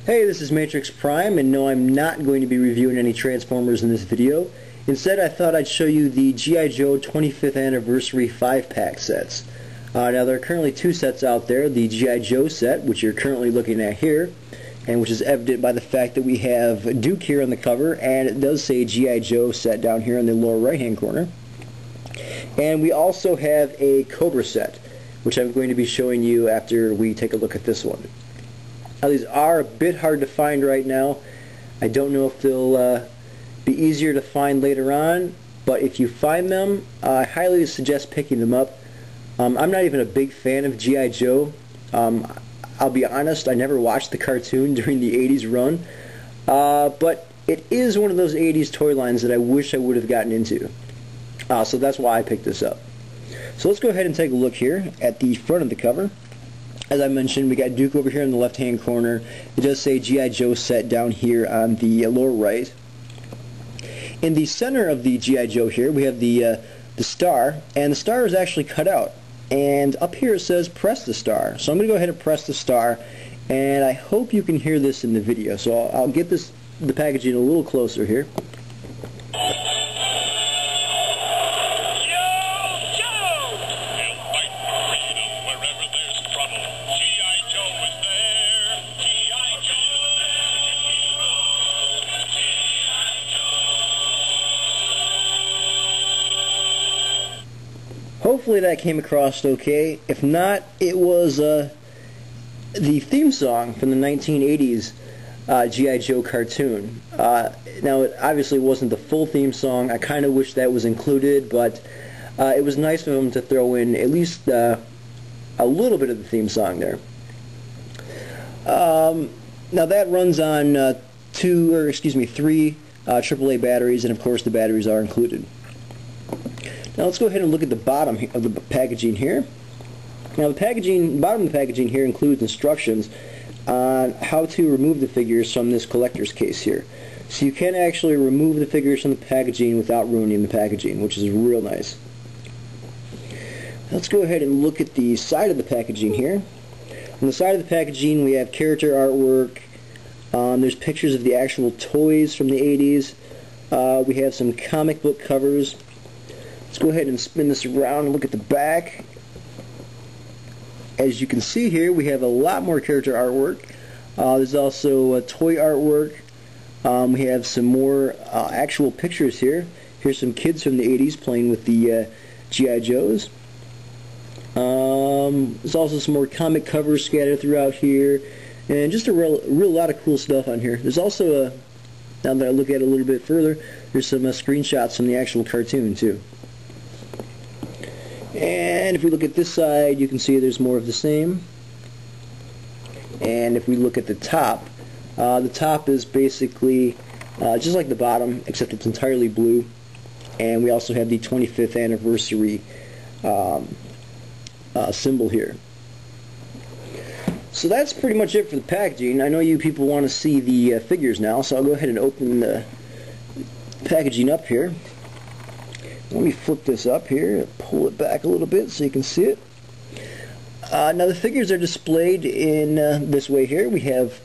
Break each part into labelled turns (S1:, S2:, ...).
S1: Hey, this is Matrix Prime, and no, I'm not going to be reviewing any Transformers in this video. Instead, I thought I'd show you the G.I. Joe 25th Anniversary 5-pack sets. Now, there are currently two sets out there, the G.I. Joe set, which you're currently looking at here, and which is evident by the fact that we have Duke here on the cover, and it does say G.I. Joe set down here in the lower right-hand corner. And we also have a Cobra set, which I'm going to be showing you after we take a look at this one. Now, these are a bit hard to find right now. I don't know if they'll be easier to find later on, but if you find them, I highly suggest picking them up. I'm not even a big fan of G.I. Joe. I'll be honest, I never watched the cartoon during the 80s run, but it is one of those 80s toy lines that I wish I would have gotten into. So that's why I picked this up. So let's go ahead and take a look here at the front of the cover. As I mentioned, we got Duke over here in the left-hand corner. It does say G.I. Joe set down here on the lower right. In the center of the G.I. Joe here, we have the star, and the star is actually cut out. And up here it says press the star. So I'm going to go ahead and press the star, and I hope you can hear this in the video. So I'll get the packaging a little closer here. Hopefully that came across okay. If not, it was the theme song from the 1980s G.I. Joe cartoon. Now, it obviously wasn't the full theme song. I kind of wish that was included, but it was nice of them to throw in at least a little bit of the theme song there. Now that runs on three AAA batteries, and of course the batteries are included. Now let's go ahead and look at the bottom of the packaging here. Now the bottom of the packaging here includes instructions on how to remove the figures from this collector's case here. So you can actually remove the figures from the packaging without ruining the packaging, which is real nice. Let's go ahead and look at the side of the packaging here. On the side of the packaging we have character artwork. There's pictures of the actual toys from the 80s. We have some comic book covers. Let's go ahead and spin this around and look at the back. As you can see here, we have a lot more character artwork. There's also toy artwork. We have some more actual pictures here. Here's some kids from the 80s playing with the G.I. Joes. There's also some more comic covers scattered throughout here. And just a real lot of cool stuff on here. There's also, now that I look at it a little bit further, there's some screenshots from the actual cartoon too. And if we look at this side, you can see there's more of the same. And if we look at the top is basically just like the bottom, except it's entirely blue. And we also have the 25th anniversary symbol here. So that's pretty much it for the packaging. I know you people want to see the figures now, so I'll go ahead and open the packaging up here. Let me flip this up here, pull it back a little bit so you can see it. Now the figures are displayed in this way here. We have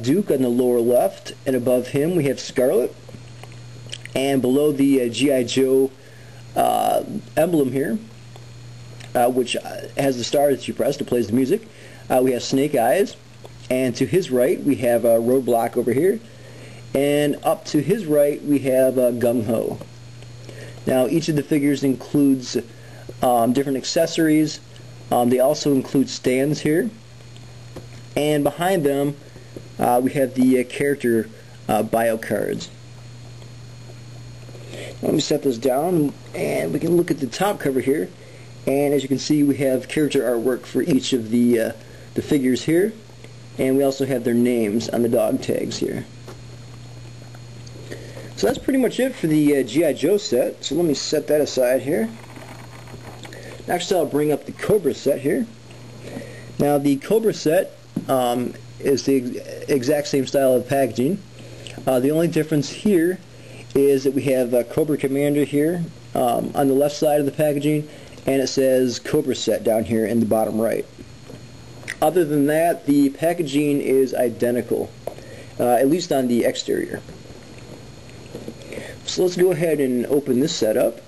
S1: Duke on the lower left, and above him we have Scarlet. And below the G.I. Joe emblem here, which has the star that you press that plays the music, we have Snake Eyes. And to his right we have Roadblock over here. And up to his right we have Gung Ho. Now each of the figures includes different accessories. They also include stands here. And behind them we have the character bio cards. Let me set this down and we can look at the top cover here. And as you can see, we have character artwork for each of the figures here. And we also have their names on the dog tags here. So that's pretty much it for the G.I. Joe set. So let me set that aside here. Next I'll bring up the Cobra set here. Now the Cobra set is the exact same style of packaging. The only difference here is that we have Cobra Commander here on the left side of the packaging, and it says Cobra set down here in the bottom right. Other than that, the packaging is identical, at least on the exterior. So let's go ahead and open this set up.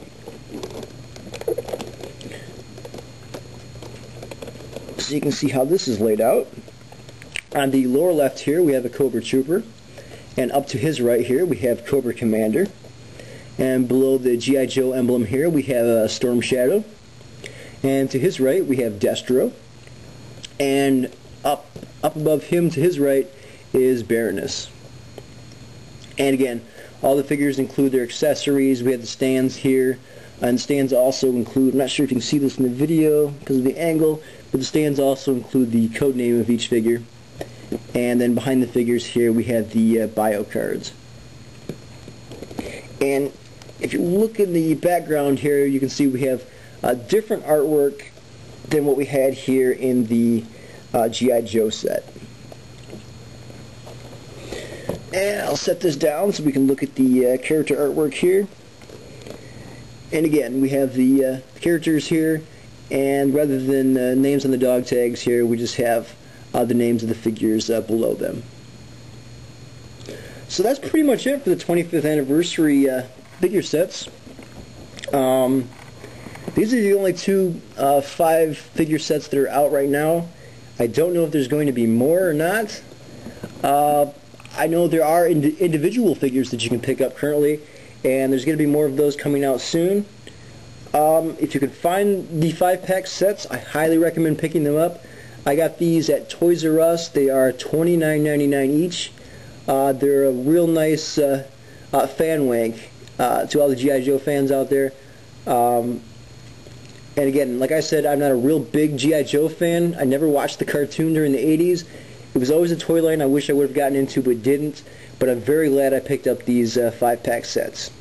S1: So you can see how this is laid out. On the lower left here, we have a Cobra Trooper, and up to his right here, we have Cobra Commander. And below the G.I. Joe emblem here, we have a Storm Shadow. And to his right, we have Destro. And up above him to his right is Baroness. And again, all the figures include their accessories. We have the stands here, and stands also include, I'm not sure if you can see this in the video because of the angle, but the stands also include the code name of each figure. And then behind the figures here we have the bio cards. And if you look in the background here, you can see we have different artwork than what we had here in the G.I. Joe set. And I'll set this down so we can look at the character artwork here. And again, we have the characters here, and rather than names on the dog tags here, we just have the names of the figures below them. So that's pretty much it for the 25th anniversary figure sets. These are the only two 5 figure sets that are out right now. I don't know if there's going to be more or not. I know there are individual figures that you can pick up currently, and there's going to be more of those coming out soon. If you can find the 5-pack sets, I highly recommend picking them up. I got these at Toys R Us. They are $29.99 each. They're a real nice fan wank to all the G.I. Joe fans out there. And again, like I said, I'm not a real big G.I. Joe fan. I never watched the cartoon during the 80s. It was always a toy line I wish I would have gotten into but didn't. But I'm very glad I picked up these 5-pack sets.